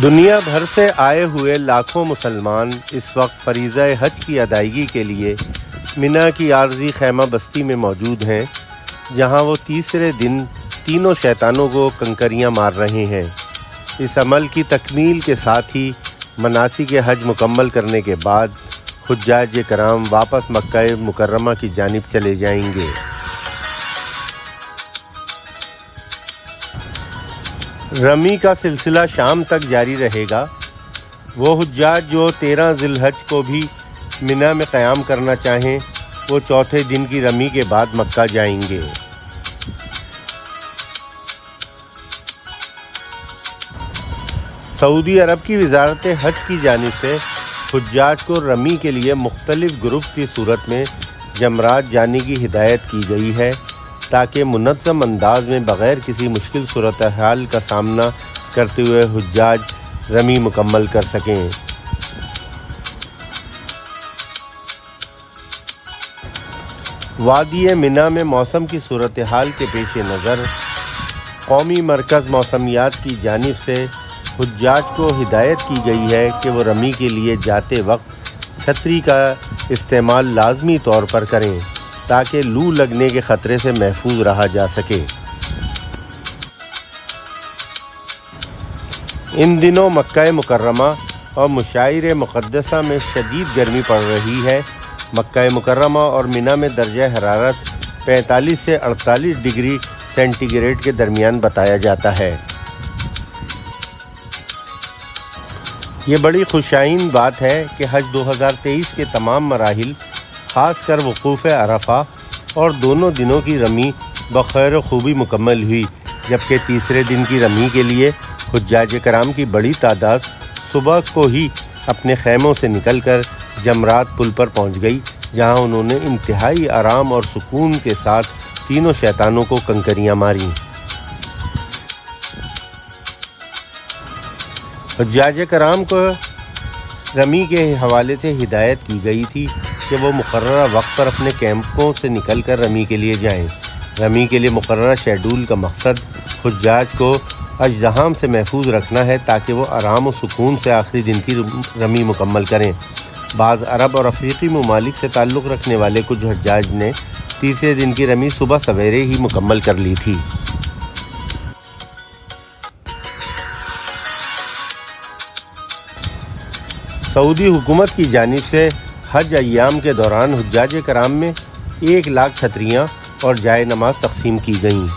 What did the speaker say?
دنیا بھر سے آئے ہوئے لاکھوں مسلمان اس وقت فریضہ حج کی ادائیگی کے لیے منا کی عارضی خیمہ بستی میں موجود ہیں، جہاں وہ تیسرے دن تینوں شیطانوں کو کنکریاں مار رہے ہیں۔ اس عمل کی تکمیل کے ساتھ ہی مناسک حج مکمل کرنے کے بعد حجاج کرام واپس مکہ مکرمہ کی جانب چلے جائیں گے۔ رمی کا سلسلہ شام تک جاری رہے گا۔ وہ حجاج جو 13 ذی الحج کو بھی منا میں قیام کرنا چاہیں، وہ چوتھے دن کی رمی کے بعد مکہ جائیں گے۔ سعودی عرب کی وزارت حج کی جانب سے حجاج کو رمی کے لیے مختلف گروپ کی صورت میں جمرات جانے کی ہدایت کی گئی ہے، تاکہ منظم انداز میں بغیر کسی مشکل صورتحال کا سامنا کرتے ہوئے حجاج رمی مکمل کر سکیں۔ وادی منا میں موسم کی صورتحال کے پیش نظر قومی مرکز موسمیات کی جانب سے حجاج کو ہدایت کی گئی ہے کہ وہ رمی کے لیے جاتے وقت چھتری کا استعمال لازمی طور پر کریں، تاکہ لو لگنے کے خطرے سے محفوظ رہا جا سکے۔ ان دنوں مکہ مکرمہ اور مشاعر مقدسہ میں شدید گرمی پڑ رہی ہے۔ مکہ مکرمہ اور منا میں درجہ حرارت 45 سے 48 ڈگری سینٹی گریڈ کے درمیان بتایا جاتا ہے۔ یہ بڑی خوشائن بات ہے کہ حج 2023 کے تمام مراحل، خاص کر وقوف عرفہ اور دونوں دنوں کی رمی بخیر و خوبی مکمل ہوئی، جبکہ تیسرے دن کی رمی کے لیے حجاج کرام کی بڑی تعداد صبح کو ہی اپنے خیموں سے نکل کر جمرات پل پر پہنچ گئی، جہاں انہوں نے انتہائی آرام اور سکون کے ساتھ تینوں شیطانوں کو کنکریاں ماریں۔ حجاج کرام کو رمی کے حوالے سے ہدایت کی گئی تھی کہ وہ مقررہ وقت پر اپنے کیمپوں سے نکل کر رمی کے لیے جائیں۔ رمی کے لیے مقررہ شیڈول کا مقصد حجاج کو اژدہام سے محفوظ رکھنا ہے، تاکہ وہ آرام و سکون سے آخری دن کی رمی مکمل کریں۔ بعض عرب اور افریقی ممالک سے تعلق رکھنے والے کچھ حجاج نے تیسرے دن کی رمی صبح سویرے ہی مکمل کر لی تھی۔ سعودی حکومت کی جانب سے حج ایام کے دوران حجاج کرام میں 1 لاکھ چھتریاں اور جائے نماز تقسیم کی گئیں۔